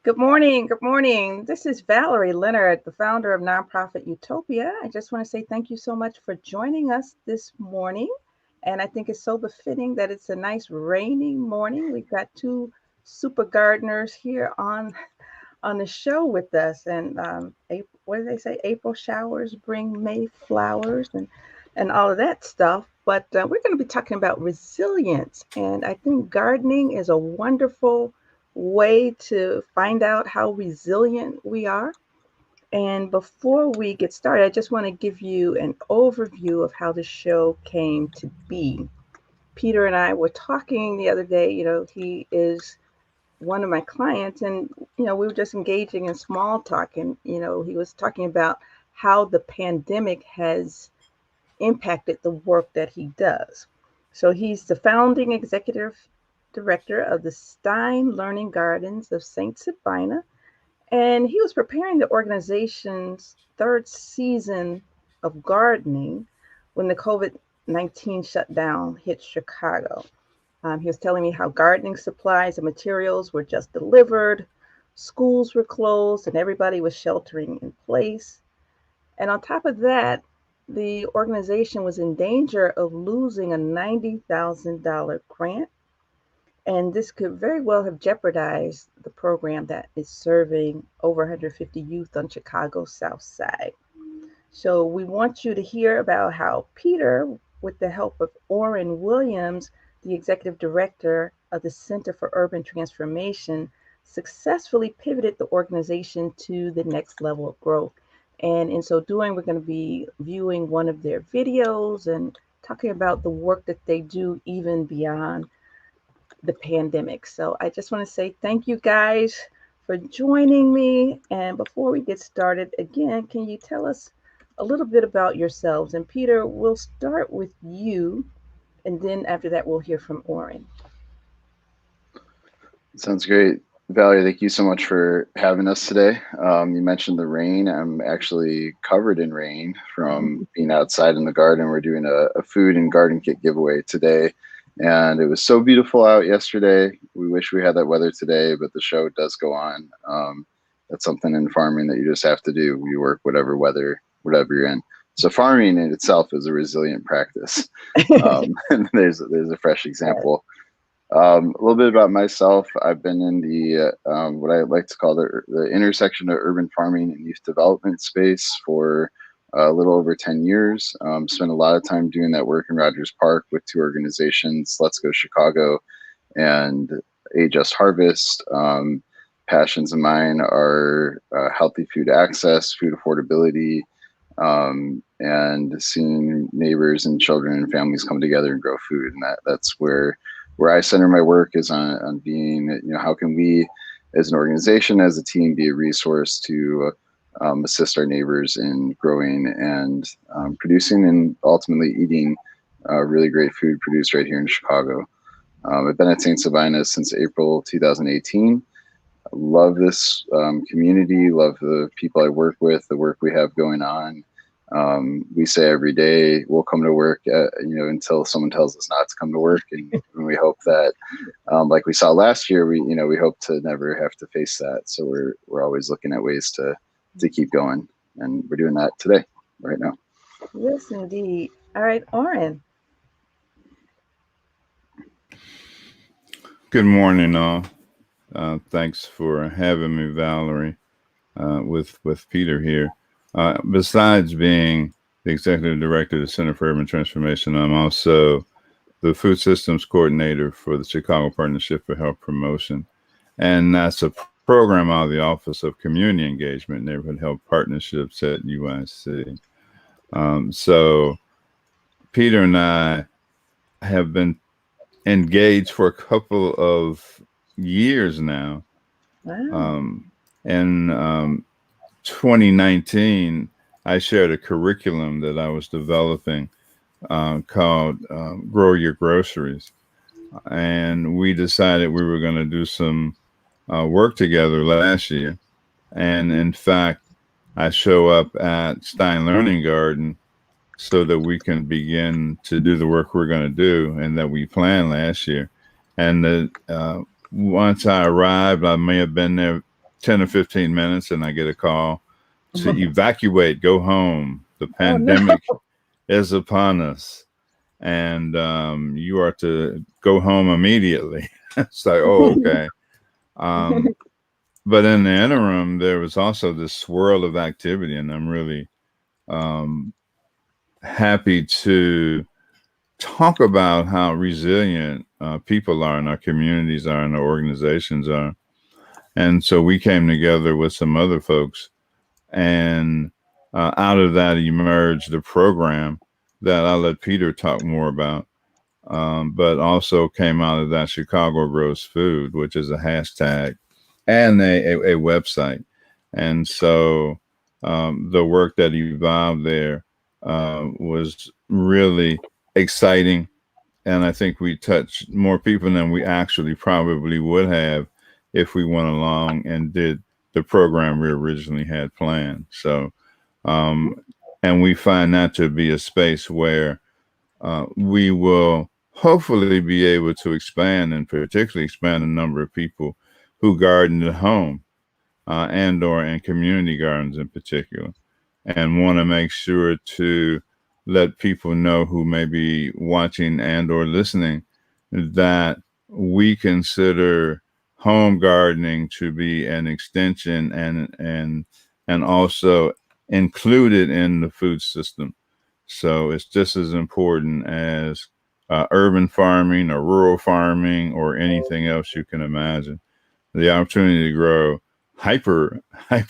Good morning. Good morning. This is Valerie Leonard, the founder of Nonprofit Utopia. I just want to say thank you so much for joining us this morning. And I think it's so befitting that it's a nice rainy morning. We've got two super gardeners here on the show with us. And what do they say? April showers bring May flowers and all of that stuff. But we're going to be talking about resilience. And I think gardening is a wonderful way to find out how resilient we are. And before we get started, I just want to give you an overview of how the show came to be. Peter and I were talking the other day. He is one of my clients, and we were just engaging in small talk, and he was talking about how the pandemic has impacted the work that he does. So he's the founding executive director of the Stein Learning Gardens of St. Sabina, and he was preparing the organization's third season of gardening when the COVID-19 shutdown hit Chicago. He was telling me how gardening supplies and materials were just delivered, schools were closed, and everybody was sheltering in place. And on top of that, the organization was in danger of losing a $90,000 grant. And this could very well have jeopardized the program that is serving over 150 youth on Chicago's South Side. So we want you to hear about how Peter, with the help of Orrin Williams, the executive director of the Center for Urban Transformation, successfully pivoted the organization to the next level of growth. And in so doing, we're going to be viewing one of their videos and talking about the work that they do even beyond the pandemic. So I just want to say thank you guys for joining me. And before we get started, again, can you tell us a little bit about yourselves? And Peter, we'll start with you. And then after that, we'll hear from Orrin. Sounds great. Valerie, thank you so much for having us today. You mentioned the rain. I'm actually covered in rain from being outside in the garden. We're doing a food and garden kit giveaway today. And it was so beautiful out yesterday. We wish we had that weather today, but the show does go on. That's something in farming that you just have to do. You work whatever weather, whatever you're in. So farming in itself is a resilient practice. And there's a fresh example. A little bit about myself. I've been in the what I like to call the intersection of urban farming and youth development space for a little over 10 years. Spent a lot of time doing that work in Rogers Park with two organizations, Let's Go Chicago and A Just Harvest. Passions of mine are healthy food access, food affordability, and seeing neighbors and children and families come together and grow food. And that's where I center my work is on being, how can we as an organization, as a team, be a resource to assist our neighbors in growing and producing and ultimately eating really great food produced right here in Chicago. I've been at St. Sabina since April 2018. I love this community, love the people I work with, the work we have going on. We say every day we'll come to work, until someone tells us not to come to work, and we hope that, like we saw last year, we hope to never have to face that. So we're always looking at ways to keep going, and we're doing that today, right now. Yes, indeed. All right, Orrin. Good morning, all. Thanks for having me, Valerie, with Peter here. Besides being the executive director of the Center for Urban Transformation, I'm also the food systems coordinator for the Chicago Partnership for Health Promotion. And that's a program out of the Office of Community Engagement, Neighborhood Health Partnerships at UIC. So Peter and I have been engaged for a couple of years now. Wow. In 2019, I shared a curriculum that I was developing called Grow Your Groceries. And we decided we were going to do some work together last year. And in fact, I show up at Stein Learning Garden so that we can begin to do the work we're going to do and that we planned last year. And once I arrived, I may have been there 10 or 15 minutes and I get a call to evacuate, go home. The Oh no. pandemic is upon us, and you are to go home immediately. It's like, oh, okay. Um, but in the interim, there was also this swirl of activity, and I'm really um, happy to talk about how resilient people are, and our communities are, and our organizations are. And so we came together with some other folks, and out of that emerged a program that I'll let Peter talk more about. But also came out of that Chicago Grows Food, which is a hashtag and a website. And so the work that evolved there was really exciting. And I think we touched more people than we actually probably would have if we went along and did the program we originally had planned. So, and we find that to be a space where we will hopefully be able to expand, and particularly expand the number of people who garden at home and or in community gardens in particular, and want to make sure to let people know who may be watching and or listening that we consider home gardening to be an extension and also included in the food system. So it's just as important as urban farming or rural farming or anything else you can imagine. The opportunity to grow hyper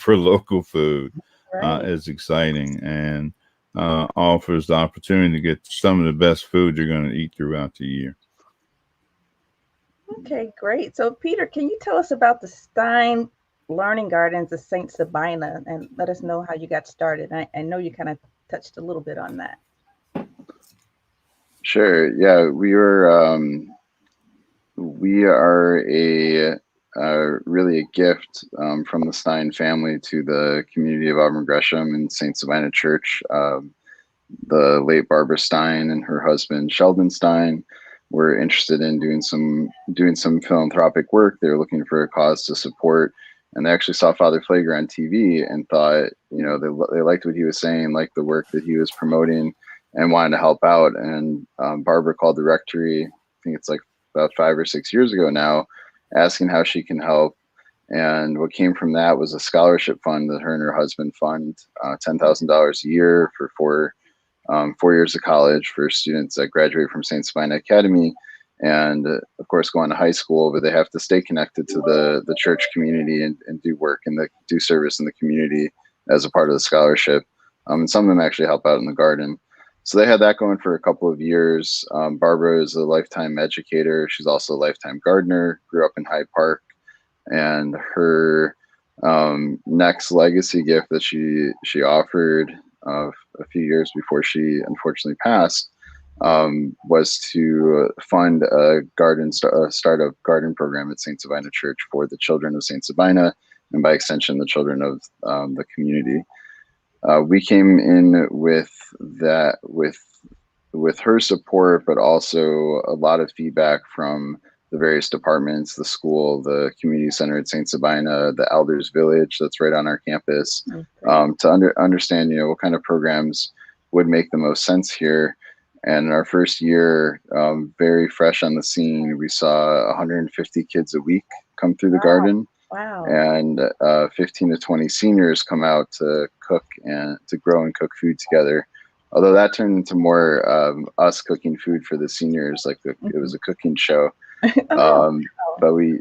local food Right. is exciting, and offers the opportunity to get some of the best food you're going to eat throughout the year. Okay, great. So, Peter, can you tell us about the Stein Learning Gardens of St. Sabina and let us know how you got started? I know you kind of touched a little bit on that. Sure. Yeah, we are a really a gift from the Stein family to the community of Auburn Gresham and St. Sabina Church. The late Barbara Stein and her husband Sheldon Stein were interested in doing some philanthropic work. They were looking for a cause to support, and they actually saw Father Flager on TV and thought, they liked what he was saying, liked the work that he was promoting, and wanted to help out. And Barbara called the rectory, I think it's like about 5 or 6 years ago now, asking how she can help. And what came from that was a scholarship fund that her and her husband fund, $10,000 a year for 4 years of college for students that graduate from St. Sabina Academy, and of course go on to high school, but they have to stay connected to the church community and do work and do service in the community as a part of the scholarship. And some of them actually help out in the garden. So they had that going for a couple of years. Barbara is a lifetime educator. She's also a lifetime gardener, grew up in Hyde Park, and her next legacy gift that she offered a few years before she unfortunately passed was to fund a startup garden program at St. Sabina Church for the children of St. Sabina, and by extension, the children of the community. We came in with that, with her support, but also a lot of feedback from the various departments, the school, the community center at St. Sabina, the Elders Village that's right on our campus, to understand, what kind of programs would make the most sense here. And in our first year, very fresh on the scene, we saw 150 kids a week come through the garden. Wow. And 15 to 20 seniors come out to cook and to grow and cook food together. Although that turned into more us cooking food for the seniors, like it was a cooking show. But we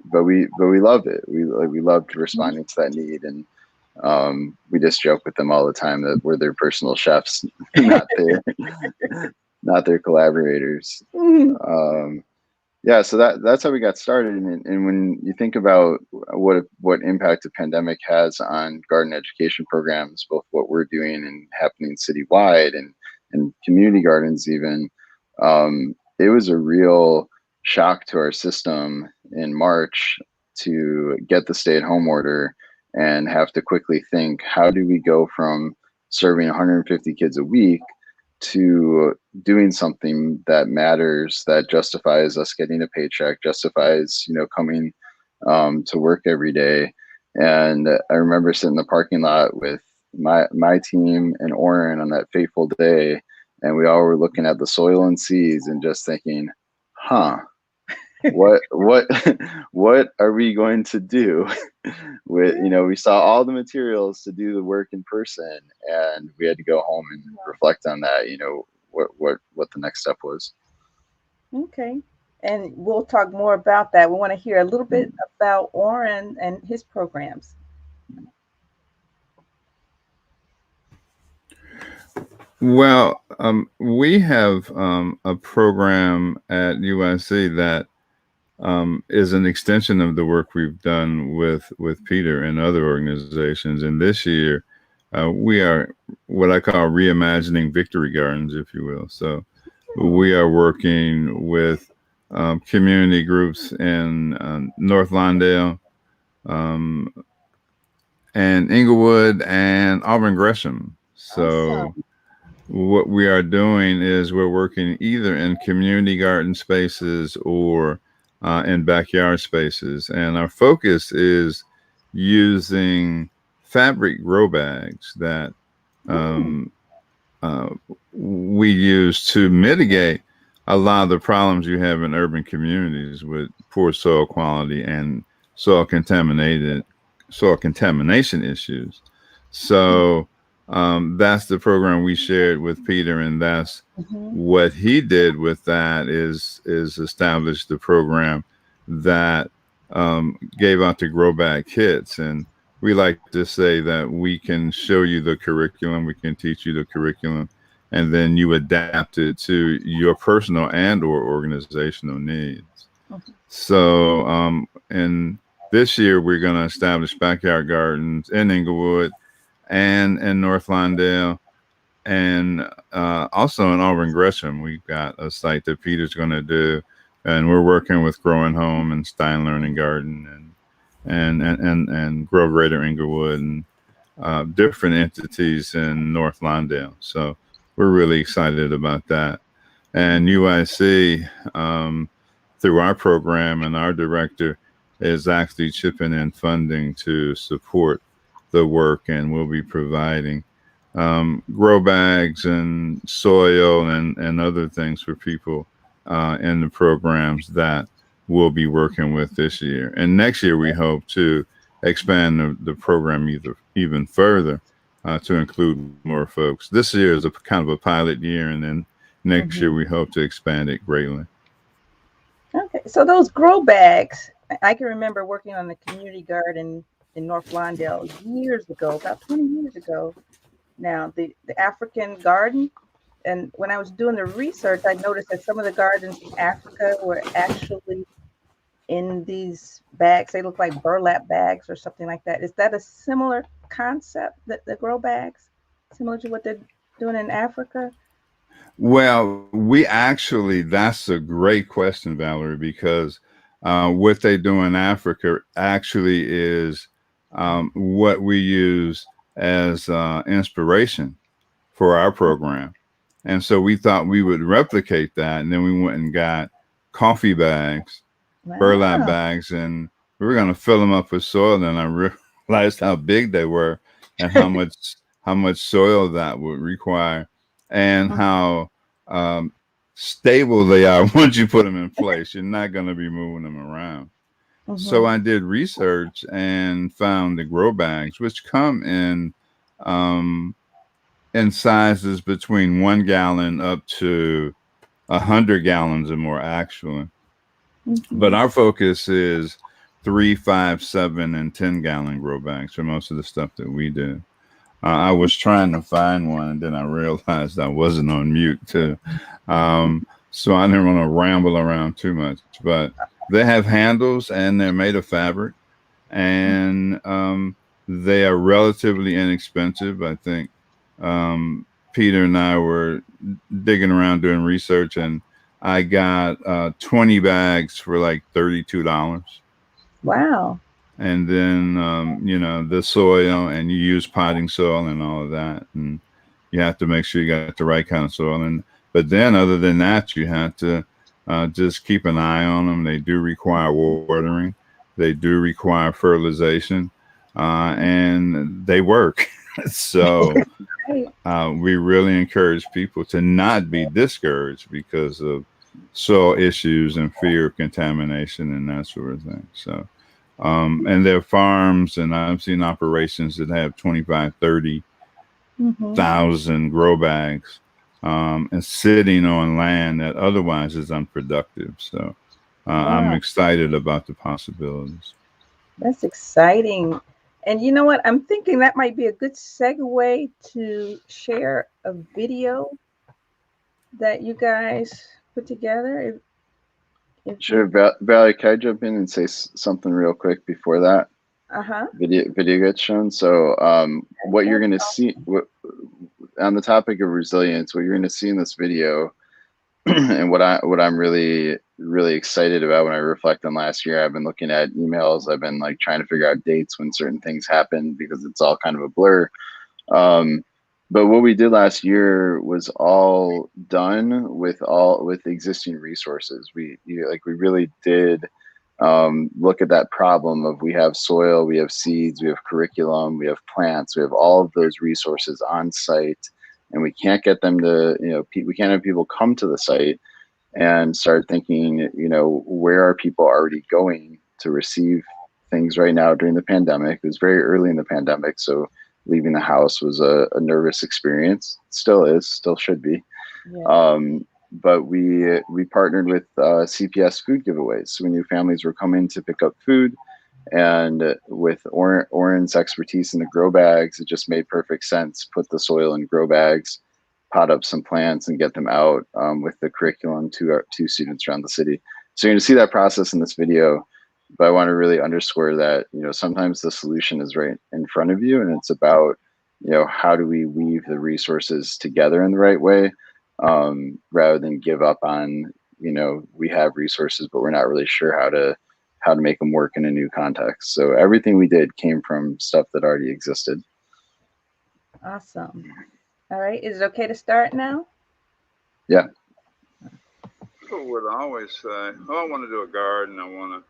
loved it. We loved responding to that need, and we just joke with them all the time that we're their personal chefs, not their collaborators. Yeah, so that's how we got started. And when you think about what impact the pandemic has on garden education programs, both what we're doing and happening citywide and community gardens even, it was a real shock to our system in March to get the stay-at-home order and have to quickly think, how do we go from serving 150 kids a week to doing something that matters, that justifies us getting a paycheck, justifies coming to work every day, And I remember sitting in the parking lot with my team and Orrin on that fateful day, and we all were looking at the soil and seeds and just thinking, huh, what what are we going to do with, we saw all the materials to do the work in person, and we had to go home and reflect on that, what the next step was. Okay. And we'll talk more about that. We want to hear a little bit about Orrin and his programs. Well, we have a program at UIC that is an extension of the work we've done with Peter and other organizations. And this year, we are what I call reimagining victory gardens, if you will. So we are working with community groups in North Lawndale, and Inglewood and Auburn Gresham. So Awesome. what we are doing is we're working either in community garden spaces or in backyard spaces. And our focus is using fabric grow bags that we use to mitigate a lot of the problems you have in urban communities with poor soil quality and soil contamination issues. So that's the program we shared with Peter, and that's what he did with that is establish the program that gave out the grow bag kits. And we like to say that we can show you the curriculum, we can teach you the curriculum, and then you adapt it to your personal and or organizational needs. So and this year we're going to establish backyard gardens in Inglewood and in North Lawndale, and also in Auburn Gresham. We've got a site that Peter's going to do, and we're working with Growing Home and Stein Learning Garden and Grow Greater Inglewood and different entities in North Lawndale. So we're really excited about that. And UIC, through our program and our director, is actually chipping in funding to support the work, and we'll be providing grow bags and soil and other things for people in the programs that we'll be working with this year. And next year, we hope to expand the program even further to include more folks. This year is a kind of a pilot year, and then next year we hope to expand it greatly. Okay, so those grow bags, I can remember working on the community garden in North Lawndale years ago, about 20 years ago now, the African garden. And when I was doing the research, I noticed that some of the gardens in Africa were actually in these bags. They look like burlap bags or something like that. Is that a similar concept, that the grow bags, similar to what they're doing in Africa? Well, that's a great question, Valerie, because what they do in Africa actually is what we use as inspiration for our program. And so we thought we would replicate that. And then we went and got coffee bags, burlap bags, and we were going to fill them up with soil. And I realized how big they were and how much soil that would require, and how stable they are. Once you put them in place, you're not going to be moving them around. So I did research and found the grow bags, which come in sizes between 1 gallon up to 100 gallons or more, actually. But our focus is 3, 5, 7, and 10 gallon grow bags for most of the stuff that we do. I was trying to find one, and then I realized I wasn't on mute too. So I didn't want to ramble around too much, but they have handles and they're made of fabric, and they are relatively inexpensive. I think Peter and I were digging around doing research, and I got 20 bags for like $32. Wow. And then, the soil, and you use potting soil and all of that. And you have to make sure you got the right kind of soil. But then other than that, you have to just keep an eye on them. They do require watering. They do require fertilization. and they work. So Right. we really encourage people to not be discouraged because of soil issues and fear of contamination and that sort of thing. So, and there are farms, and I've seen operations that have 25, Mm-hmm. 30,000 grow bags and sitting on land that otherwise is unproductive. So I'm Wow, excited about the possibilities. that's exciting. And you know what? I'm thinking that might be a good segue to share a video that you guys put together. If Sure, you, Valerie, can I jump in and say something real quick before that uh-huh. video gets shown? So, what you're Yes. going to see on the topic of resilience, what you're going to see in this video, and what I'm really excited about when I reflect on last year, I've been looking at emails, I've been like trying to figure out dates when certain things happen because it's all kind of a blur. Um, but what we did last year was all done with existing resources. We really did look at that problem of we have soil, we have seeds, we have curriculum, we have plants, we have all of those resources on site, and we can't get them to, we can't have people come to the site and start thinking, where are people already going to receive things right now during the pandemic? It was very early in the pandemic, so leaving the house was a nervous experience. Still is, still should be. Yeah. But we partnered with CPS food giveaways. So we knew families were coming to pick up food, and with Orrin's expertise in the grow bags, it just made perfect sense. Put the soil in grow bags, pot up some plants, and get them out with the curriculum to two students around the city. So you're going to see that process in this video. But I want to really underscore that sometimes the solution is right in front of you, and it's about how do we weave the resources together in the right way, rather than give up on we have resources but we're not really sure how to make them work in a new context. So everything we did came from stuff that already existed. Awesome. All right. Is it okay to start now? Yeah. People would always say, "Oh, I want to do a garden. I want to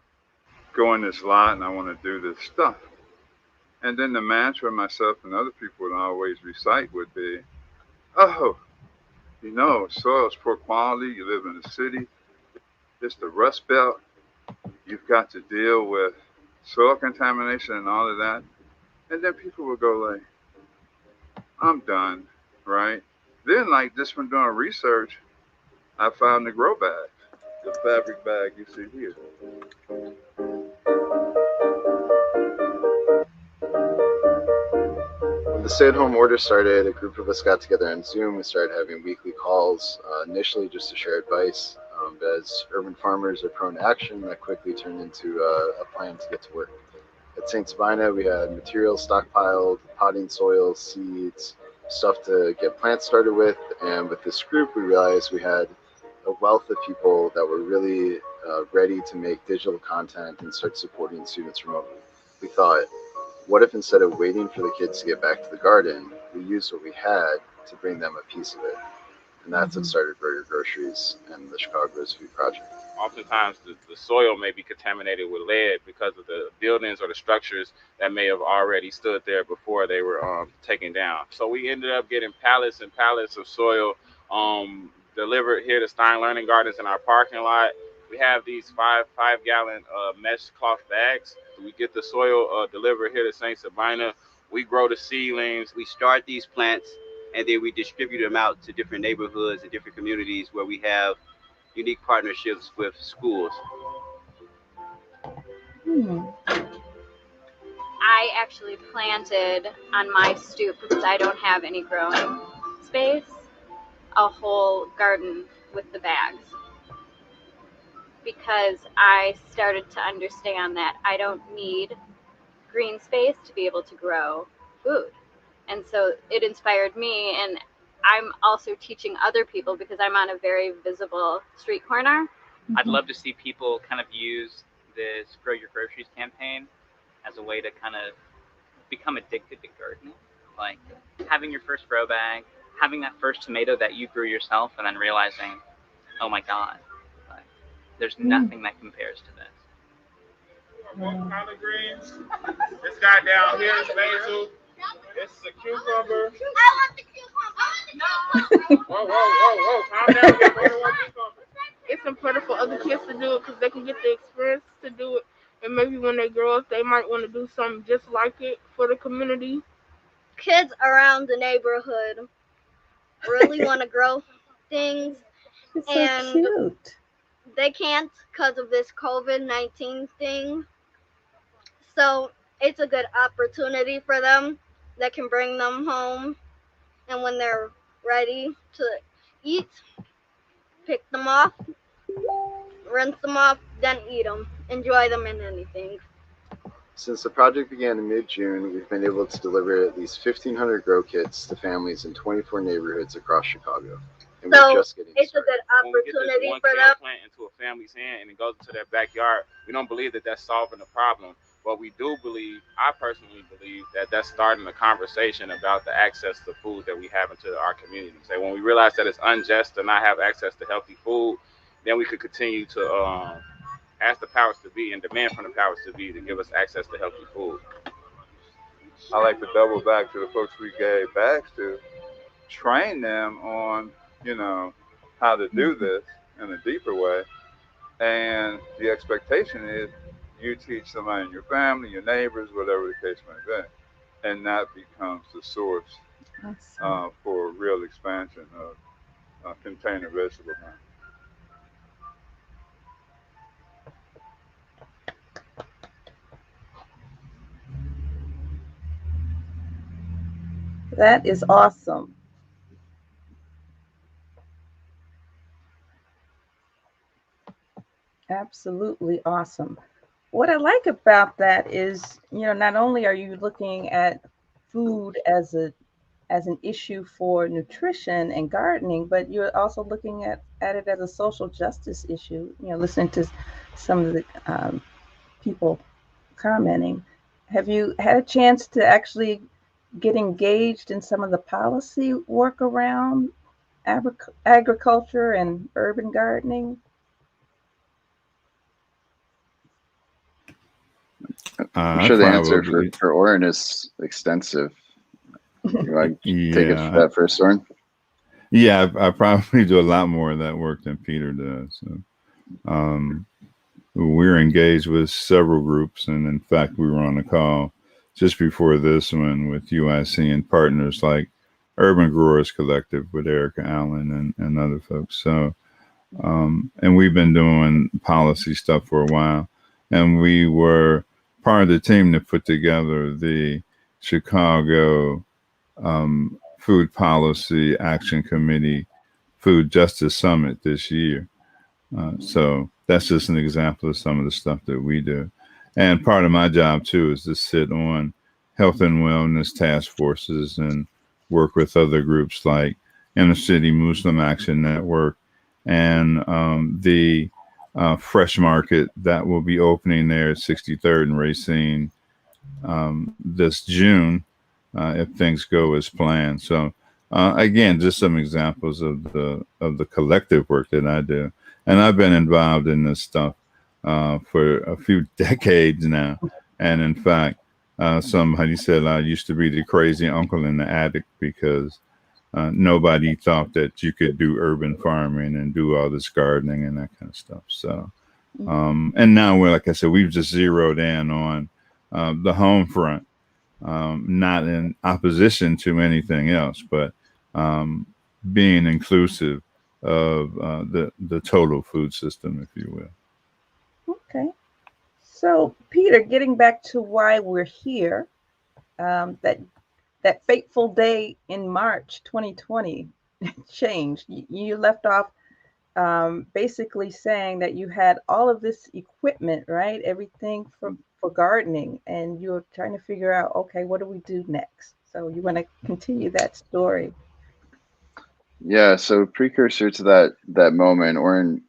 go in this lot, and I want to do this stuff." And then the mantra myself and other people would always recite would be, "Oh, soil's poor quality. You live in a city. It's the Rust Belt. You've got to deal with soil contamination and all of that." And then people would go like, "I'm done," right? Then, like just from doing research, I found the grow bag, the fabric bag you see here. When the stay-at-home order started, a group of us got together on Zoom. We started having weekly calls, initially just to share advice. But as urban farmers are prone to action, that quickly turned into a plan to get to work. At St. Sabina, we had materials stockpiled, potting soil, seeds, stuff to get plants started with. And with this group, we realized we had a wealth of people that were really ready to make digital content and start supporting students remotely. We thought, what if instead of waiting for the kids to get back to the garden, we used what we had to bring them a piece of it? And that's what Mm-hmm. started Burger Groceries and the Chicago Grows Food Project. Oftentimes the soil may be contaminated with lead because of the buildings or the structures that may have already stood there before they were taken down. So we ended up getting pallets and pallets of soil delivered here to Stein Learning Gardens in our parking lot. We have these five gallon mesh cloth bags. We get the soil delivered here to St. Sabina. We grow the seedlings. We start these plants and then we distribute them out to different neighborhoods and different communities where we have unique partnerships with schools. Hmm. I actually planted on my stoop, because I don't have any growing space, a whole garden with the bags, because I started to understand that I don't need green space to be able to grow food. And so it inspired me, and I'm also teaching other people because I'm on a very visible street corner. I'd love to see people kind of use this Grow Your Groceries campaign as a way to kind of become addicted to gardening. Like having your first grow bag, having that first tomato that you grew yourself, and then realizing, oh my God, like, there's nothing that compares to this. Mm. collard greens. This guy down here is basil. This is a cucumber. Whoa, whoa, whoa, whoa! Calm down. We got more than one cucumber. It's important for other kids to do it because they can get the experience to do it, and maybe when they grow up, they might want to do something just like it for the community. Kids around the neighborhood really want to grow things, It's so and cute. they can't because of this COVID-19 thing. So it's a good opportunity for them that can bring them home, and when they're ready to eat, pick them off, rinse them off, then eat them. Enjoy them in anything. Since the project began in mid-June, we've been able to deliver at least 1,500 grow kits to families in 24 neighborhoods across Chicago. And So we're just getting it's a started. good When we get this opportunity one for kale them. plant into a family's hand and it goes into their backyard, we don't believe that that's solving the problem. But we do believe, I personally believe, that that's starting a conversation about the access to food that we have into our communities. And when we realize that it's unjust to not have access to healthy food, then we could continue to ask the powers to be and demand from the powers to be to give us access to healthy food. I like to double back to the folks we gave bags to, train them on, how to do this in a deeper way. And the expectation is you teach somebody in your family, your neighbors, whatever the case may be. And that becomes the source Awesome. for real expansion of container vegetable bank. That is awesome. Absolutely awesome. What I like about that is, not only are you looking at food as an issue for nutrition and gardening, but you're also looking at it as a social justice issue. Listening to some of the people commenting. Have you had a chance to actually get engaged in some of the policy work around agriculture and urban gardening? I'm I sure the answer probably, for Orrin is extensive. You want to take it for yeah, that first, Orrin? yeah. I probably do a lot more of that work than Peter does. So, um, we're engaged with several groups, and in fact, we were on a call just before this one with UIC and partners like Urban Growers Collective with Erica Allen and other folks. So, and we've been doing policy stuff for a while, and we were part of the team that put together the Chicago Food Policy Action Committee Food Justice Summit this year. So that's just an example of some of the stuff that we do. And part of my job too is to sit on health and wellness task forces and work with other groups like Inner City Muslim Action Network and the Fresh Market that will be opening there at 63rd and Racine this June if things go as planned. So again, just some examples of the collective work that I do, and I've been involved in this stuff for a few decades now. And in fact, somebody said I used to be the crazy uncle in the attic because nobody thought that you could do urban farming and do all this gardening and that kind of stuff. So, and now we're, like I said, we've just zeroed in on the home front, not in opposition to anything else, but being inclusive of the total food system, if you will. Okay. So, Peter, getting back to why we're here, that fateful day in March 2020 changed. You left off basically saying that you had all of this equipment, right? Everything for gardening, and you were trying to figure out, okay, what do we do next? So you want to continue that story? Yeah, so precursor to that moment, Orrin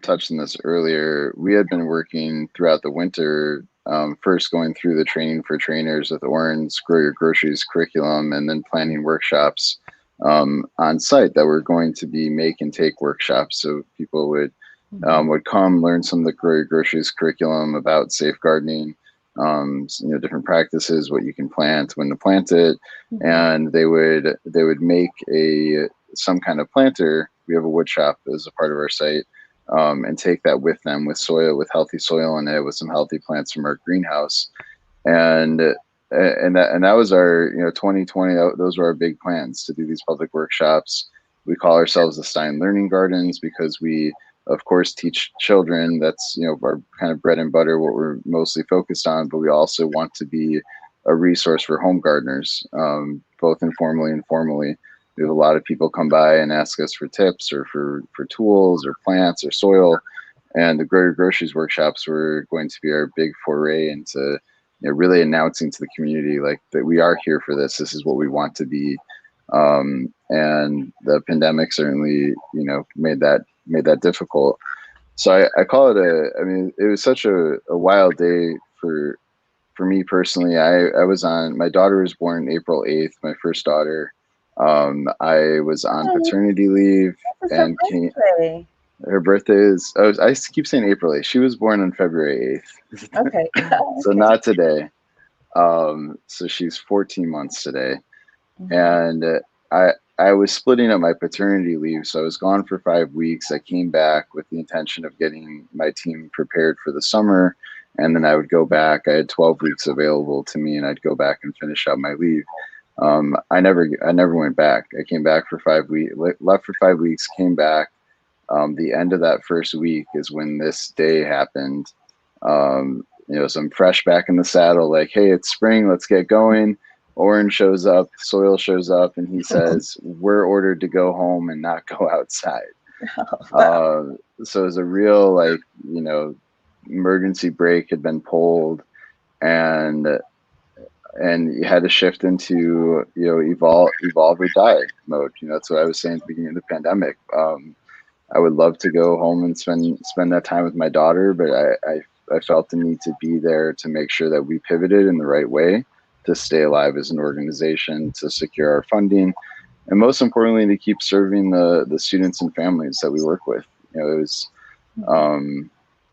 touched on this earlier. We had been working throughout the winter, first going through the training for trainers with Orrin's Grow Your Groceries curriculum, and then planning workshops on site that were going to be make and take workshops. So people would would come learn some of the Grow Your Groceries curriculum about safe gardening, different practices, what you can plant, when to plant it, and they would make some kind of planter. We have a wood shop as a part of our site, and take that with them with healthy soil in it, with some healthy plants from our greenhouse, and that was our 2020. Those were our big plans, to do these public workshops. We call ourselves the Stein Learning Gardens because we, of course, teach children. That's our kind of bread and butter, what we're mostly focused on. But we also want to be a resource for home gardeners, both informally and formally. We have a lot of people come by and ask us for tips or for tools or plants or soil, and the Grow Your Groceries workshops were going to be our big foray into really announcing to the community that we are here for this. This is what we want to be. And the pandemic certainly made that difficult. So I call it it was such a wild day for me personally. My daughter was born April 8th, my first daughter. I was on paternity leave, and her birthday is, I keep saying April 8th. She was born on February 8th. Okay. So not today. So she's 14 months today. And I was splitting up my paternity leave. So I was gone for 5 weeks. I came back with the intention of getting my team prepared for the summer. And then I would go back. I had 12 weeks available to me, and I'd go back and finish out my leave. I never went back. I came back for 5 weeks, left for 5 weeks, came back. The end of that first week is when this day happened. So I'm fresh back in the saddle, like, hey, it's spring, let's get going. Orrin shows up, soil shows up, and he says, we're ordered to go home and not go outside. So it was a real, emergency brake had been pulled, and you had to shift into, evolve or die mode. That's what I was saying at the beginning of the pandemic. I would love to go home and spend that time with my daughter, but I felt the need to be there to make sure that we pivoted in the right way to stay alive as an organization, to secure our funding, and most importantly, to keep serving the students and families that we work with. It was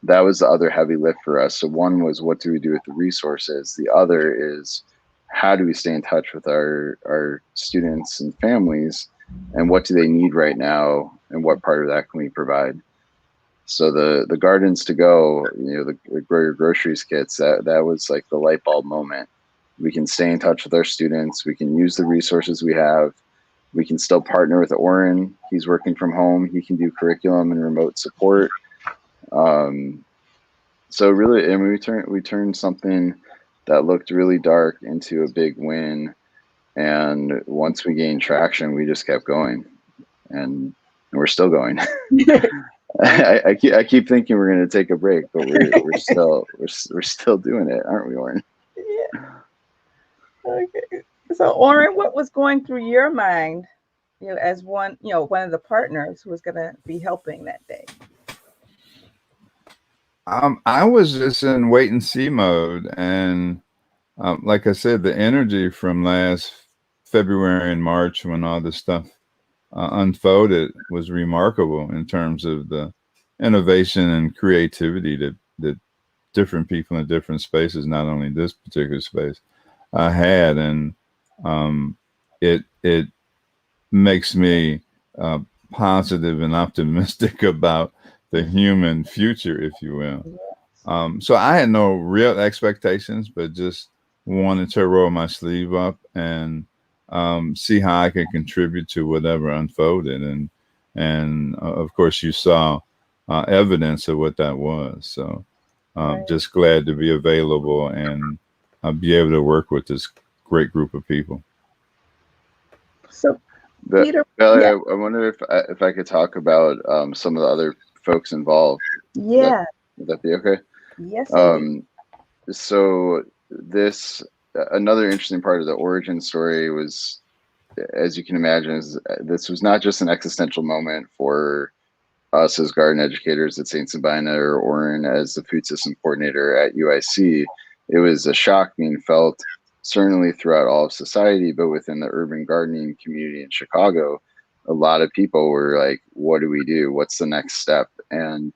that was the other heavy lift for us. So one was, what do we do with the resources? The other is, how do we stay in touch with our students and families, and what do they need right now, and what part of that can we provide? So the Gardens to Go, the Grow Your Groceries kits, that was like the light bulb moment. We can stay in touch with our students. We can use the resources we have. We can still partner with Orrin. He's working from home. He can do curriculum and remote support. So really, we turned something that looked really dark into a big win. And once we gained traction, we just kept going, and we're still going. I keep thinking we're going to take a break, but we're still doing it, aren't we, Orrin? Yeah. Okay. So, Orrin, what was going through your mind, as one of the partners who was going to be helping that day? I was just in wait and see mode, and like I said, the energy from last February and March, when all this stuff unfolded, was remarkable in terms of the innovation and creativity that different people in different spaces, not only this particular space, had, and it makes me positive and optimistic about the human future, if you will. So I had no real expectations, but just wanted to roll my sleeve up and see how I could contribute to whatever unfolded. And of course, you saw evidence of what that was. So just glad to be available and be able to work with this great group of people. So, Peter, Valerie, I wonder if I could talk about some of the other folks involved. Yeah. Would that be okay? Yes. So another interesting part of the origin story was, as you can imagine, this was not just an existential moment for us as garden educators at St. Sabina, or Orrin as the food system coordinator at UIC. It was a shock being felt certainly throughout all of society, but within the urban gardening community in Chicago, a lot of people were like, what do we do? What's the next step? And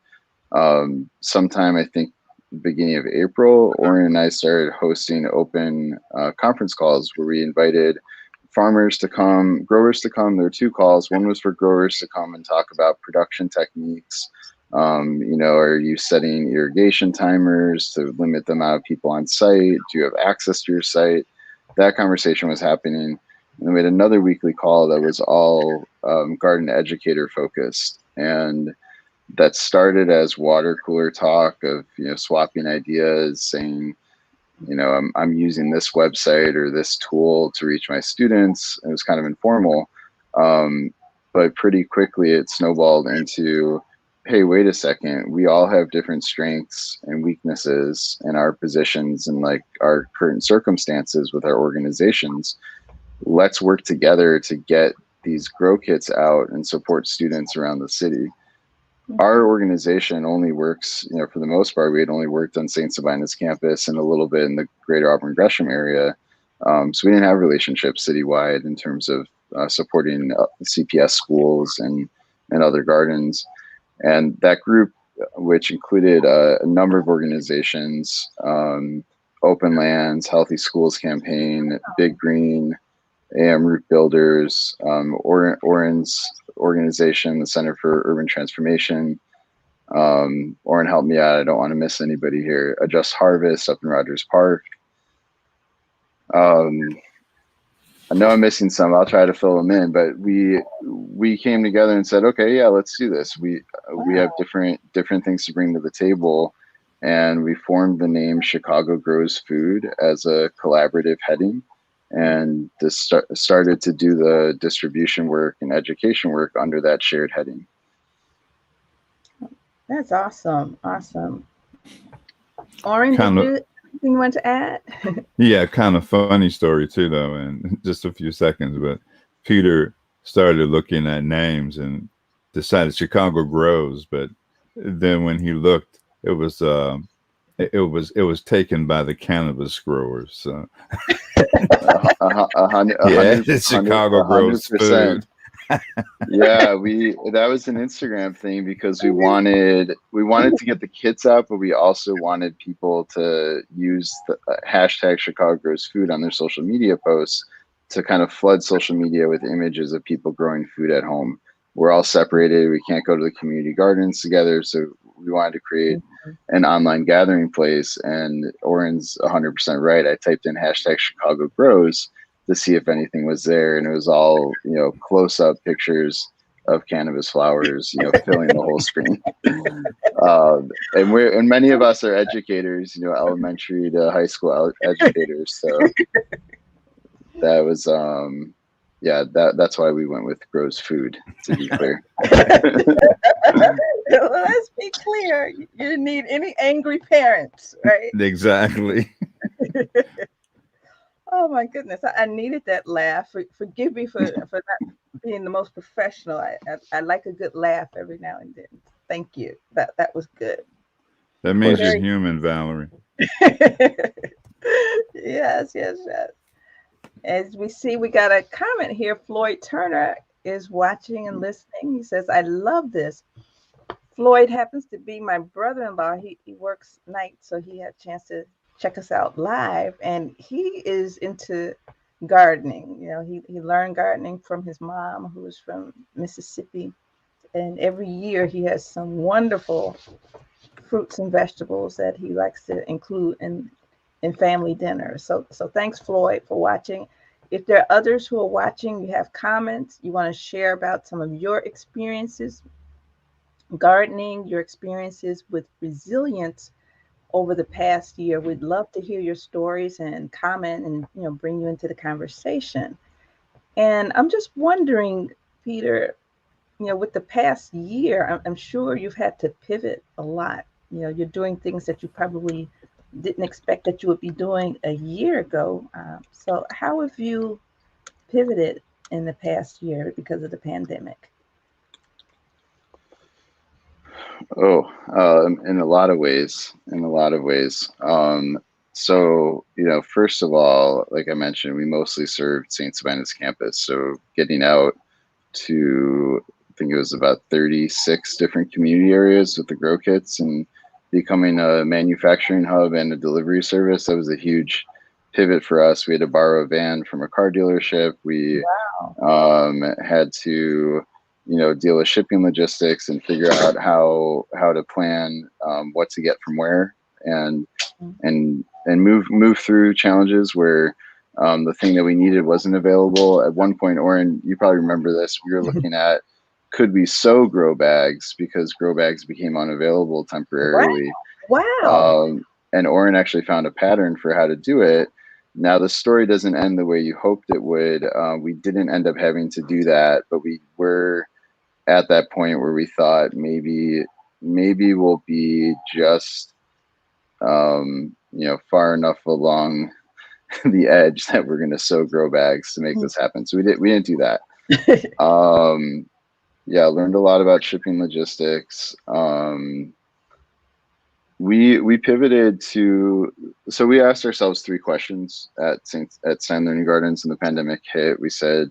Sometime, I think, beginning of April, Orrin and I started hosting open conference calls where we invited farmers to come, growers to come. There were 2 calls. One was for growers to come and talk about production techniques. Are you setting irrigation timers to limit the amount of people on site? Do you have access to your site? That conversation was happening. And then we had another weekly call that was all garden educator focused. And that started as water cooler talk of, swapping ideas, saying, I'm using this website or this tool to reach my students. It was kind of informal. But pretty quickly it snowballed into, hey, wait a second, we all have different strengths and weaknesses in our positions and like our current circumstances with our organizations. Let's work together to get these grow kits out and support students around the city. Our organization only works, for the most part, we had only worked on St. Sabina's campus and a little bit in the greater Auburn Gresham area. So we didn't have relationships citywide in terms of supporting CPS schools and other gardens. And that group, which included a number of organizations, Open Lands, Healthy Schools Campaign, Big Green, AM Root Builders, Orrin's organization, the Center for Urban Transformation. Orrin, help me out. I don't want to miss anybody here. Adjust Harvest up in Rogers Park. I know I'm missing some. I'll try to fill them in, but we came together and said, okay, yeah, let's do this. We have different things to bring to the table, and we formed the name Chicago Grows Food as a collaborative heading, and started to do the distribution work and education work under that shared heading. That's awesome. Awesome. Orrin, anything you want to add? Yeah, kind of funny story too, though, in just a few seconds. But Peter started looking at names and decided Chicago Grows, but then when he looked, it was taken by the cannabis growers. So. It's Chicago Grows Food. Yeah, that was an Instagram thing because we wanted to get the kits out, but we also wanted people to use the hashtag Chicago Grows Food on their social media posts to kind of flood social media with images of people growing food at home. We're all separated. We can't go to the community gardens together, so we wanted to create an online gathering place. And Orrin's 100% right. I typed in hashtag Chicago Grows to see if anything was there, and it was all close-up pictures of cannabis flowers, filling the whole screen. And many of us are educators, elementary to high school educators. So that was that's why we went with Grows Food, to be clear. Let's be clear. You didn't need any angry parents, right? Exactly. Oh my goodness, I needed that laugh. Forgive me for not being the most professional. I like a good laugh every now and then. Thank you. That was good. That means you're human, Valerie. Yes. As we see, we got a comment here. Floyd Turner is watching and listening. He says, I love this. Floyd happens to be my brother-in-law. He works nights, so he had a chance to check us out live, and he is into gardening. He learned gardening from his mom, who is from Mississippi, and every year he has some wonderful fruits and vegetables that he likes to include in family dinners. So thanks, Floyd, for watching. If there are others who are watching, you have comments, you want to share about some of your experiences gardening, your experiences with resilience over the past year, we'd love to hear your stories and comment and bring you into the conversation. And I'm just wondering, Peter, with the past year, I'm sure you've had to pivot a lot. You're doing things that you probably didn't expect that you would be doing a year ago. So how have you pivoted in the past year because of the pandemic? In a lot of ways. So, first of all, like I mentioned, we mostly served St. Sabina's campus. So getting out to think it was about 36 different community areas with the grow kits, and becoming a manufacturing hub and a delivery service. That was a huge pivot for us. We had to borrow a van from a car dealership. We had to, deal with shipping logistics and figure out how to plan what to get from where, and move through challenges where the thing that we needed wasn't available. At one point, Orrin, you probably remember this, we were looking at, could we sew grow bags, because grow bags became unavailable temporarily. Wow. And Orrin actually found a pattern for how to do it. Now, the story doesn't end the way you hoped it would. We didn't end up having to do that, but we were at that point where we thought maybe we'll be just far enough along the edge that we're going to sew grow bags to make this happen. So we didn't do that. Learned a lot about shipping logistics. We pivoted to, so we asked ourselves 3 questions at Stein Learning Gardens, and the pandemic hit. We said,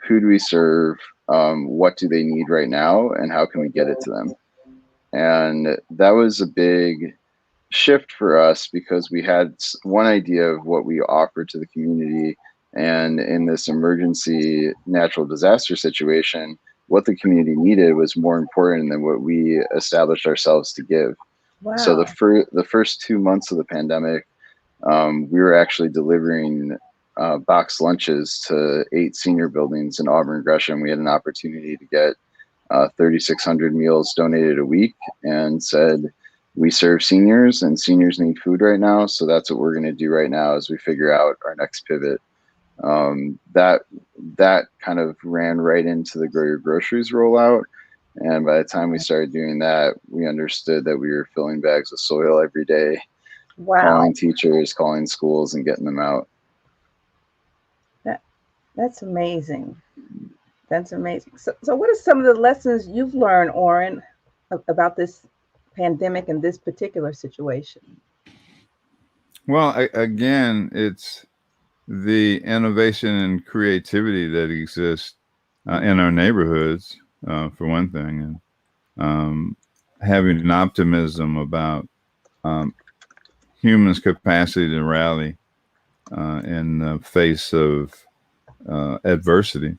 who do we serve? What do they need right now? And how can we get it to them? And that was a big shift for us, because we had one idea of what we offered to the community. And in this emergency natural disaster situation, what the community needed was more important than what we established ourselves to give. Wow. So the first 2 months of the pandemic, we were actually delivering box lunches to 8 senior buildings in Auburn, Gresham. We had an opportunity to get 3,600 meals donated a week, and said, we serve seniors, and seniors need food right now. So that's what we're going to do right now as we figure out our next pivot. That kind of ran right into the Grow Your Groceries rollout. And by the time we started doing that, we understood that we were filling bags of soil every day, calling teachers, calling schools, and getting them out. That's amazing. That's amazing. So what are some of the lessons you've learned, Orrin, about this pandemic and this particular situation? Well, again, it's the innovation and creativity that exists in our neighborhoods, for one thing, and having an optimism about humans' capacity to rally in the face of adversity.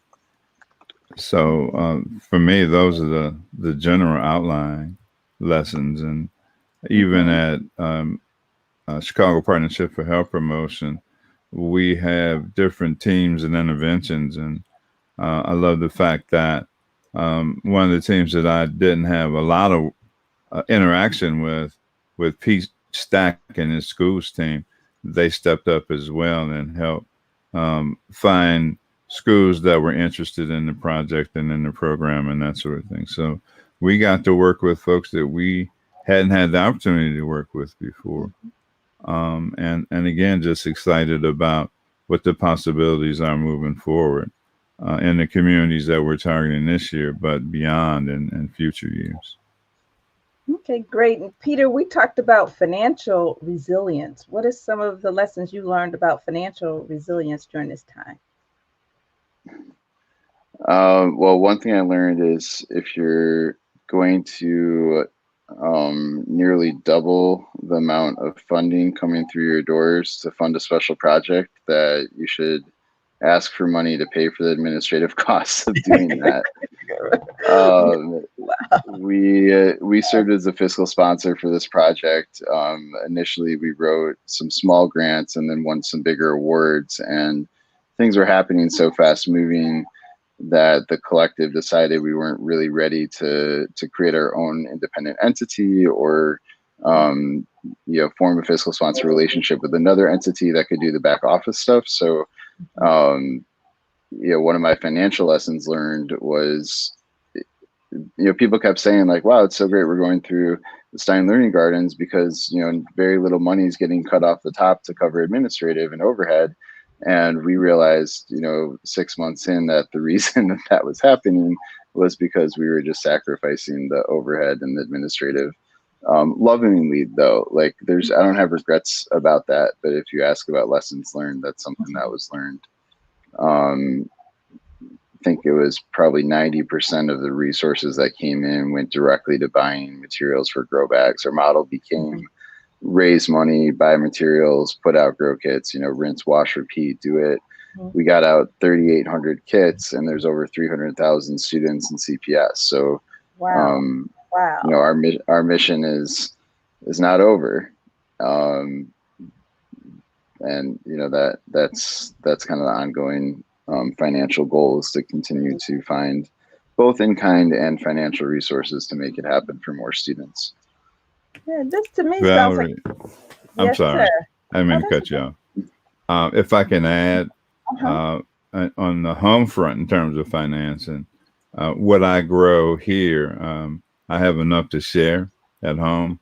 So for me, those are the general outline lessons. And even at Chicago Partnership for Health Promotion, we have different teams and interventions. And I love the fact that one of the teams that I didn't have a lot of interaction with Pete Stack and his schools team, they stepped up as well and helped find schools that were interested in the project and in the program and that sort of thing. So we got to work with folks that we hadn't had the opportunity to work with before. And again, just excited about what the possibilities are moving forward in the communities that we're targeting this year, but beyond and future years. Okay, great. And Peter, we talked about financial resilience. What are some of the lessons you learned about financial resilience during this time? Well, one thing I learned is if you're going to nearly double the amount of funding coming through your doors to fund a special project, that you should ask for money to pay for the administrative costs of doing that. We served as a fiscal sponsor for this project. Initially, we wrote some small grants and then won some bigger awards, and things were happening so fast moving that the collective decided we weren't really ready to create our own independent entity or form a fiscal sponsor relationship with another entity that could do the back office stuff. So one of my financial lessons learned was, people kept saying like, wow, it's so great we're going through the Stein Learning Gardens, because very little money is getting cut off the top to cover administrative and overhead. And we realized, 6 months in, that the reason that was happening was because we were just sacrificing the overhead and the administrative. Lovingly, though, like I don't have regrets about that. But if you ask about lessons learned, that's something that was learned. think it was probably 90% of the resources that came in went directly to buying materials for grow bags. Our model became raise money, buy materials, put out grow kits, rinse, wash, repeat, do it. We got out 3,800 kits, and there's over 300,000 students in CPS. So, Wow. our mission is not over. And that's kind of the ongoing financial goal, is to continue to find both in-kind and financial resources to make it happen for more students. Yeah, this to me sounds like. Valerie, I'm Yes, sorry. sir. I didn't mean to cut you off. If I can add, on the home front in terms of financing, what I grow here, I have enough to share at home,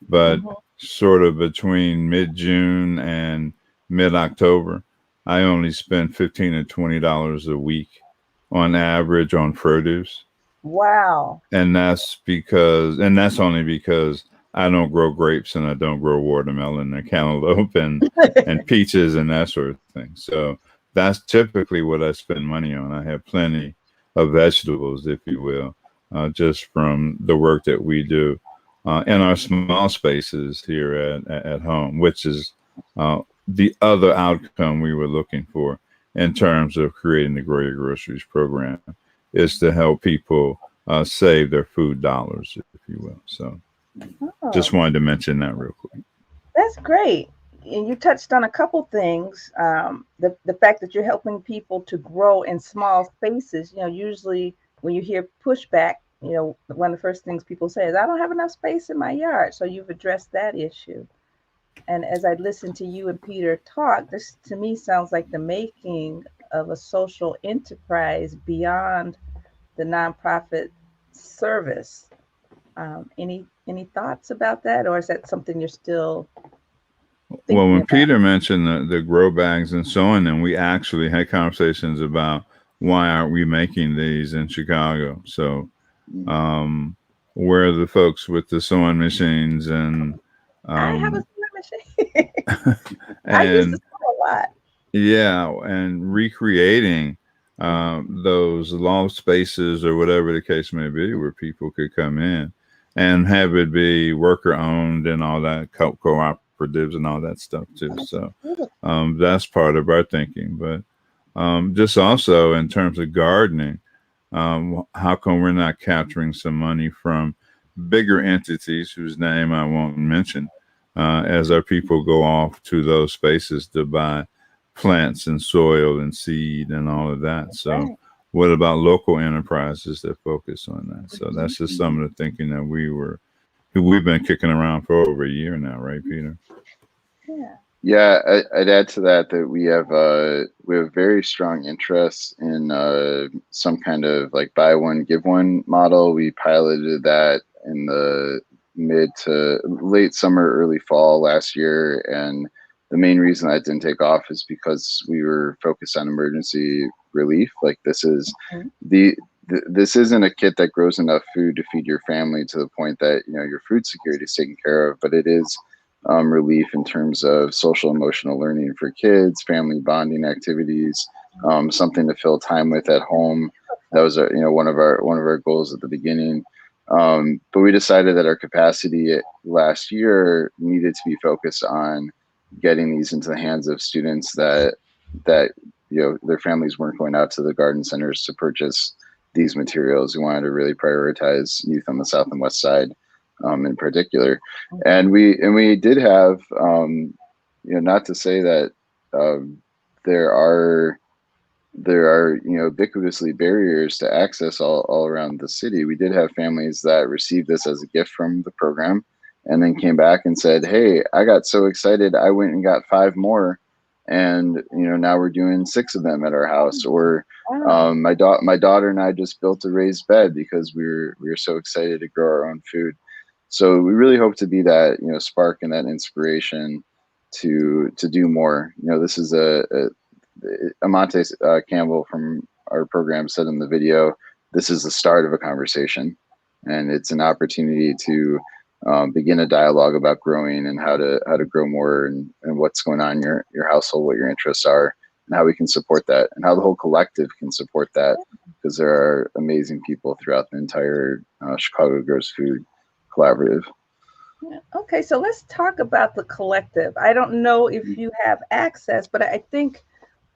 but sort of between mid-June and mid-October, I only spend $15 to $20 a week on average on produce. Wow. And that's only because I don't grow grapes and I don't grow watermelon and cantaloupe and peaches and that sort of thing. So that's typically what I spend money on. I have plenty of vegetables, if you will, just from the work that we do in our small spaces here at home, which is the other outcome we were looking for in terms of creating the Grow Your Groceries program, is to help people save their food dollars, if you will. So just wanted to mention that real quick. That's great. And you touched on a couple things. The fact that you're helping people to grow in small spaces. Usually when you hear pushback, one of the first things people say is, I don't have enough space in my yard. So you've addressed that issue. And as I listen to you and Peter talk, this to me sounds like the making of a social enterprise beyond the nonprofit service. Any thoughts about that, or is that something you're still thinking Well, when about? Peter mentioned the grow bags and so on, and we actually had conversations about why aren't we making these in Chicago? So where are the folks with the sewing machines? And I have a sewing machine. and I used to sew a lot. Yeah, and recreating those loft spaces or whatever the case may be, where people could come in and have it be worker owned and all that, cooperatives and all that stuff too. So that's part of our thinking. But just also in terms of gardening, how come we're not capturing some money from bigger entities whose name I won't mention, as our people go off to those spaces to buy plants and soil and seed and all of that. So what about local enterprises that focus on that? So that's just some of the thinking that we've been kicking around for over a year now, right, Peter? Yeah, I'd add to that we have very strong interest in some kind of like buy one give one model. We piloted that in the mid to late summer, early fall last year, and the main reason that didn't take off is because we were focused on emergency relief. Like this isn't a kit that grows enough food to feed your family to the point that your food security is taken care of, but it is relief in terms of social emotional learning for kids, family bonding activities, something to fill time with at home. That was one of our goals at the beginning. But we decided that our capacity last year needed to be focused on getting these into the hands of students that their families weren't going out to the garden centers to purchase these materials. We wanted to really prioritize youth on the south and west side in particular. And we did have not to say that there are ubiquitously barriers to access all around the city. We did have families that received this as a gift from the program and then came back and said, hey, I got so excited, I went and got 5 more. And, now we're doing 6 of them at our house. Or my daughter and I just built a raised bed because we were so excited to grow our own food. So we really hope to be that, spark and that inspiration to do more. This is Amante Campbell from our program said in the video, this is the start of a conversation, and it's an opportunity to begin a dialogue about growing and how to grow more and what's going on in your household, what your interests are, and how we can support that, and how the whole collective can support that, because there are amazing people throughout the entire Chicago Grows Food Collaborative. Yeah. Okay, so let's talk about the collective. I don't know if you have access, but I think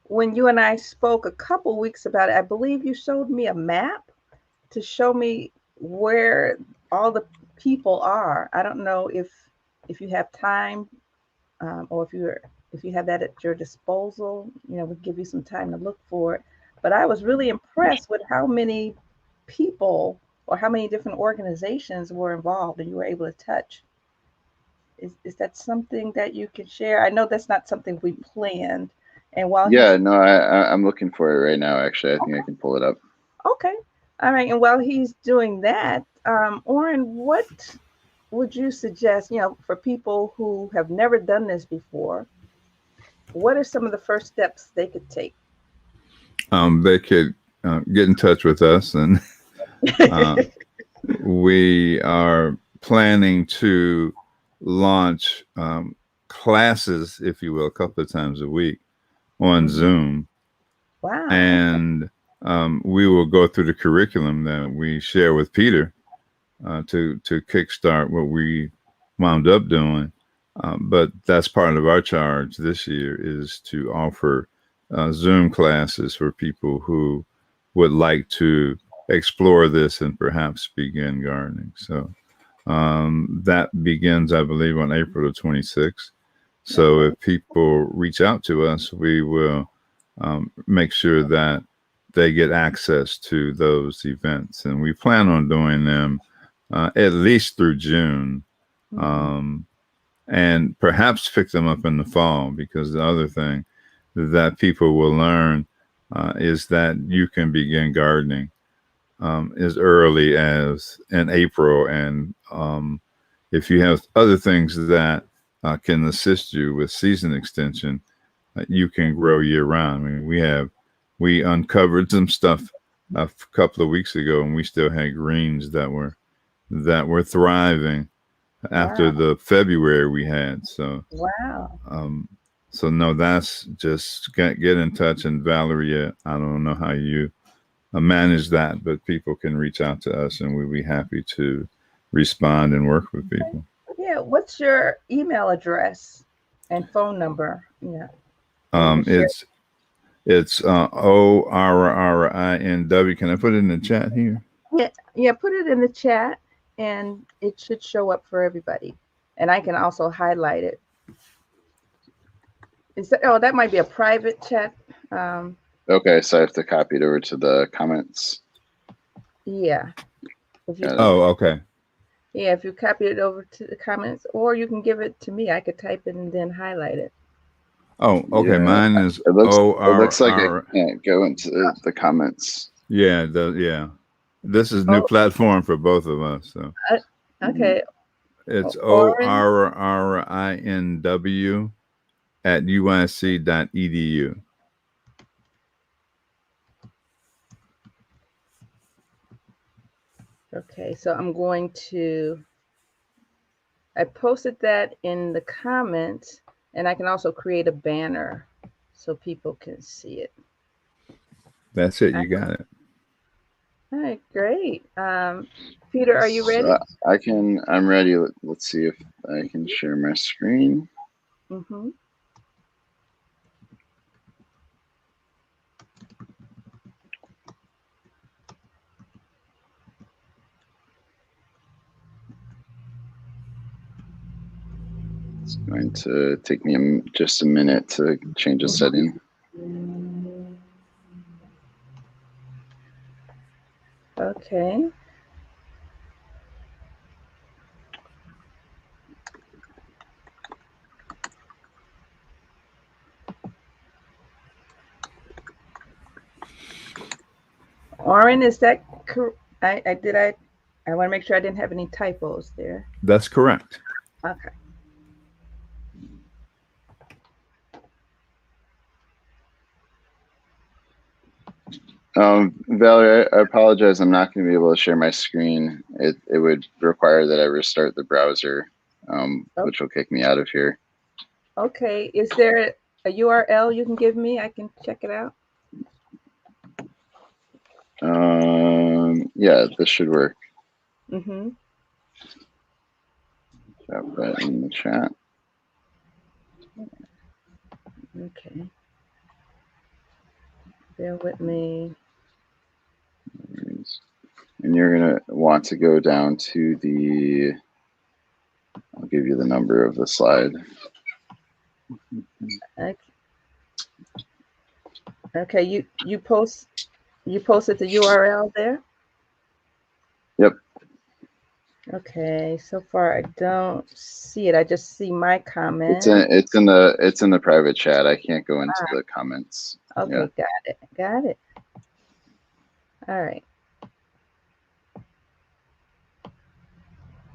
when you and I spoke a couple weeks about it, I believe you showed me a map to show me where all the people are. I don't know if you have time, or if you have that at your disposal. We give you some time to look for it. But I was really impressed with how many people or how many different organizations were involved and you were able to touch. Is that something that you can share? I know that's not something we planned. And while Yeah, he's no, I'm looking for it right now. Actually, I think I can pull it up. okay, all right. And while he's doing that, Orrin, what would you suggest? For people who have never done this before, what are some of the first steps they could take? They could get in touch with us, and we are planning to launch classes, if you will, a couple of times a week on Zoom. Wow. And we will go through the curriculum that we share with Peter to kickstart what we wound up doing. But that's part of our charge this year, is to offer Zoom classes for people who would like to explore this and perhaps begin gardening. So that begins, I believe, on April the 26th. So if people reach out to us, we will make sure that they get access to those events. And we plan on doing them at least through June, and perhaps pick them up in the fall, because the other thing that people will learn is that you can begin gardening as early as in April. And if you have other things that can assist you with season extension, you can grow year round. I mean, we uncovered some stuff a couple of weeks ago, and we still had greens that were thriving after the February we had. So wow. So no, that's just get in touch. And Valerie, I don't know how you manage that, but people can reach out to us, and we'd be happy to respond and work with people. Yeah. What's your email address and phone number? Yeah. It's ORRINW. Can I put it in the chat here? Yeah. Put it in the chat, and it should show up for everybody. And I can also highlight it. That might be a private chat. Okay, so I have to copy it over to the comments. Yeah. Okay. Yeah, if you copy it over to the comments, or you can give it to me, I could type it and then highlight it. Oh, okay. Yeah. Mine is it looks like it can't go into the comments. Yeah, this is new platform for both of us. So okay. It's ORRINW at UIC.edu. Okay, so I posted that in the comments, and I can also create a banner so people can see it. That's it. You got it. All right, great. Peter, are you ready? I'm ready. Let's see if I can share my screen. Mm-hmm. It's going to take me just a minute to change a setting. Okay. Orrin, is that correct? I want to make sure I didn't have any typos there. That's correct. Okay. Valerie, I apologize. I'm not going to be able to share my screen. It would require that I restart the browser, which will kick me out of here. Okay. Is there a URL you can give me? I can check it out. Yeah, this should work. Mm-hmm. Drop that in the chat. Okay. Bear with me. And you're gonna want to go down to the, I'll give you the number of the slide. Okay, you posted the URL there? Yep. Okay, so far I don't see it. I just see my comment. It's in the private chat. I can't go into the comments. Okay, Yeah. Got it. All right.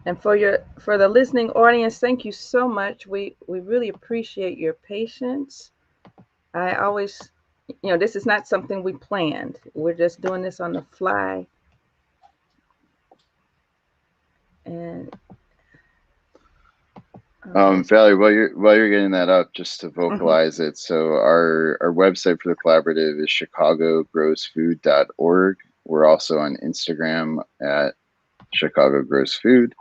And for the listening audience, thank you so much. We really appreciate your patience. I always, this is not something we planned. We're just doing this on the fly. And Valerie, while you're getting that up, just to vocalize it. So our website for the collaborative is chicagogrowsfood.org. We're also on Instagram at Chicago Grows Food.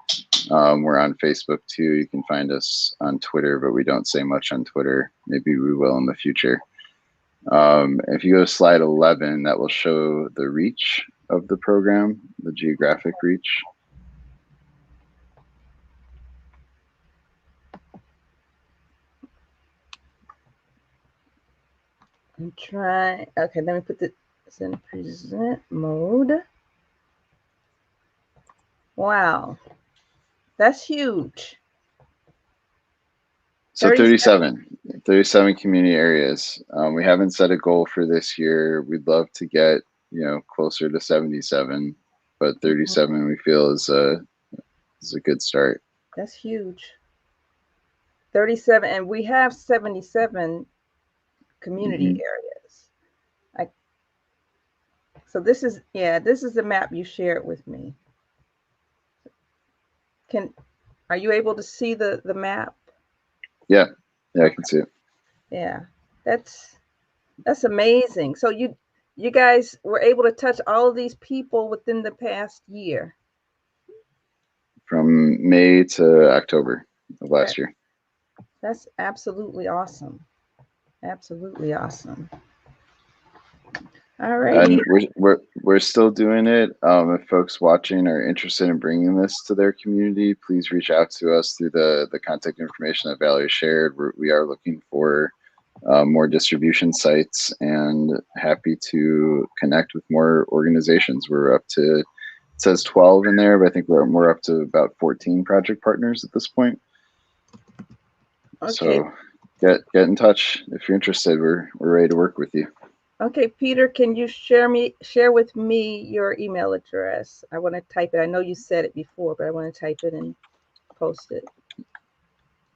We're on Facebook too. You can find us on Twitter, but we don't say much on Twitter. Maybe we will in the future. If you go to slide 11, that will show the reach of the program, the geographic reach. Okay, let me put this in present mode. Wow, that's huge. So 37 community areas. We haven't set a goal for this year. We'd love to get, closer to 77, but 37 we feel is a good start. That's huge. 37, and we have 77 community areas. So this is the map you shared with me. Are you able to see the map? Yeah, I can see it. Yeah, that's amazing. So you guys were able to touch all of these people within the past year. From May to October of last year. That's absolutely awesome. Absolutely awesome. All right. And we're still doing it. If folks watching are interested in bringing this to their community, please reach out to us through the contact information that Valerie shared. We are looking for more distribution sites and happy to connect with more organizations. We're up to, it says 12 in there, but I think we're up to about 14 project partners at this point. Okay. So get in touch if you're interested. We're ready to work with you. Okay, Peter, can you share with me your email address? I want to type it. I know you said it before, but I want to type it and post it.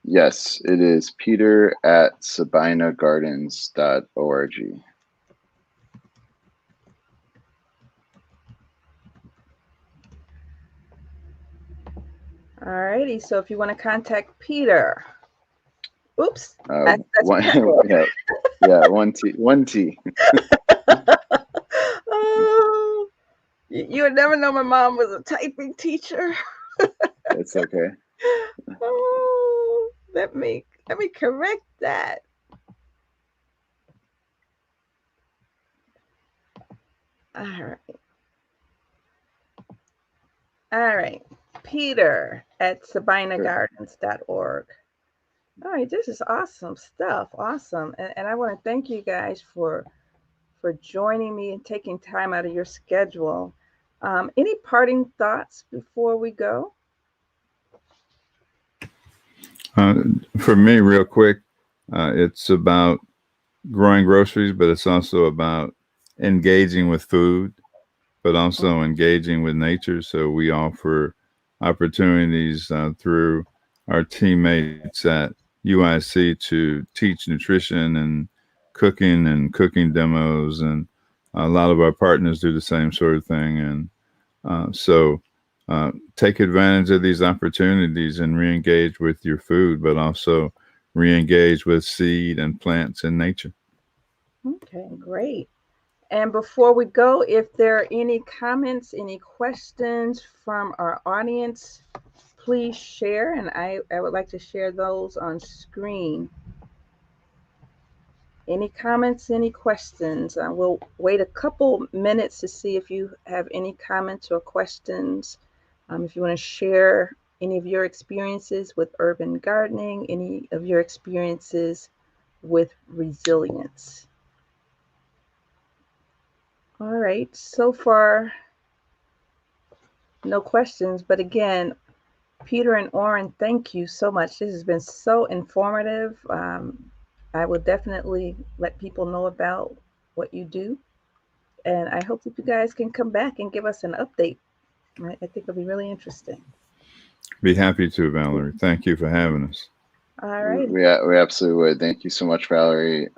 Yes, it is peter@sabinagardens.org. All righty. So if you want to contact Peter, oops. That's one, one T. Oh, you would never know my mom was a typing teacher. It's okay. Oh, let me correct that. All right. Peter at sabinagardens.org. All right, this is awesome stuff. Awesome. And I want to thank you guys for joining me and taking time out of your schedule. Any parting thoughts before we go? For me, real quick, it's about growing groceries, but it's also about engaging with food, but also engaging with nature. So we offer opportunities through our teammates at UIC to teach nutrition and cooking demos, and a lot of our partners do the same sort of thing. And so take advantage of these opportunities and re-engage with your food, but also re-engage with seed and plants and nature. Okay, great. And before we go, if there are any comments, any questions from our audience, please share. And I would like to share those on screen. Any comments, any questions? We'll wait a couple minutes to see if you have any comments or questions. If you want to share any of your experiences with urban gardening, any of your experiences with resilience. All right, so far, no questions, but again, Peter and Orrin, thank you so much. This has been so informative. I will definitely let people know about what you do. And I hope that you guys can come back and give us an update. I think it'll be really interesting. Be happy to, Valerie. Thank you for having us. All right. We absolutely would. Thank you so much, Valerie.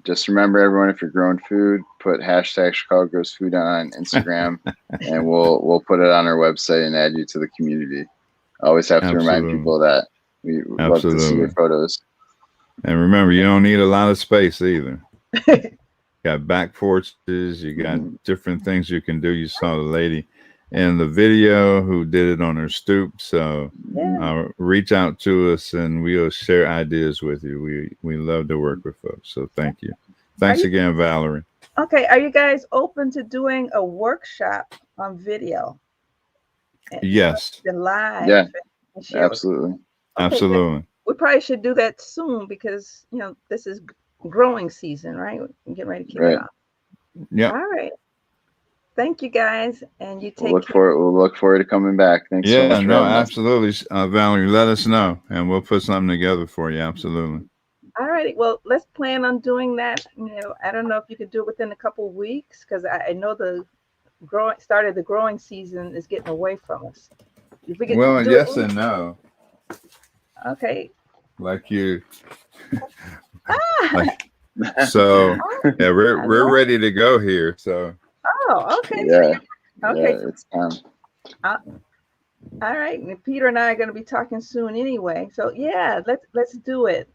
Just remember, everyone, if you're growing food, put hashtag Chicago Grows Food on Instagram, and we'll put it on our website and add you to the community. I always have to remind people that. We love to see your photos. And remember, you don't need a lot of space either. Got back porches, you got different things you can do. You saw the lady in the video who did it on her stoop. So reach out to us and we'll share ideas with you. We love to work with folks. So thank you. Thanks again, Valerie. Okay. Are you guys open to doing a workshop on video? Yes. Live. Yeah, absolutely. Okay, absolutely. We probably should do that soon because, this is growing season, right? We're getting ready to kick it off. Yeah. All right. Thank you guys, and you take We'll look forward to coming back. Thanks so much. No, absolutely, Valerie. Let us know, and we'll put something together for you. Absolutely. All righty. Well, let's plan on doing that. I don't know if you could do it within a couple of weeks because I know the start of the growing season is getting away from us. If we could yes and no. Okay. Like you. So yeah, we're ready to go here. So. Oh, okay. Yeah. Okay. Yeah, it's time. All right. And Peter and I are going to be talking soon anyway. So yeah, let's do it.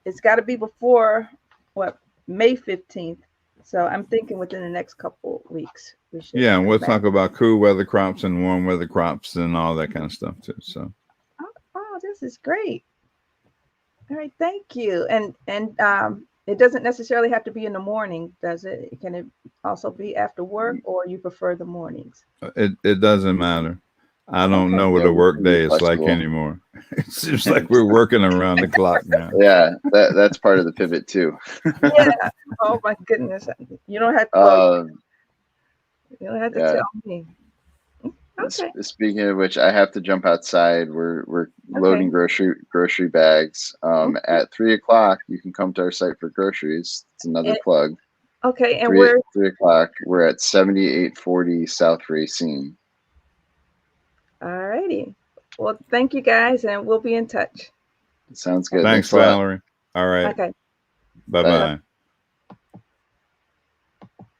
It's got to be before May 15th. So I'm thinking within the next couple weeks we should. Yeah, and we'll talk about cool weather crops and warm weather crops and all that kind of stuff too. So. Oh, this is great. All right, thank you. And it doesn't necessarily have to be in the morning, does it? Can it also be after work, or you prefer the mornings? It doesn't matter. I don't know what a work day is like anymore. It seems like we're working around the clock now. Yeah, that's part of the pivot too. Yeah. Oh my goodness. You don't have to. You don't have to tell me. Okay. Speaking of which, I have to jump outside. We're loading grocery bags. At 3:00, you can come to our site for groceries. It's another plug. Okay, and 3:00. We're at 7840 South Racine. All righty. Well, thank you guys, and we'll be in touch. Sounds good. Thanks, Valerie. All right. Okay. Bye-bye.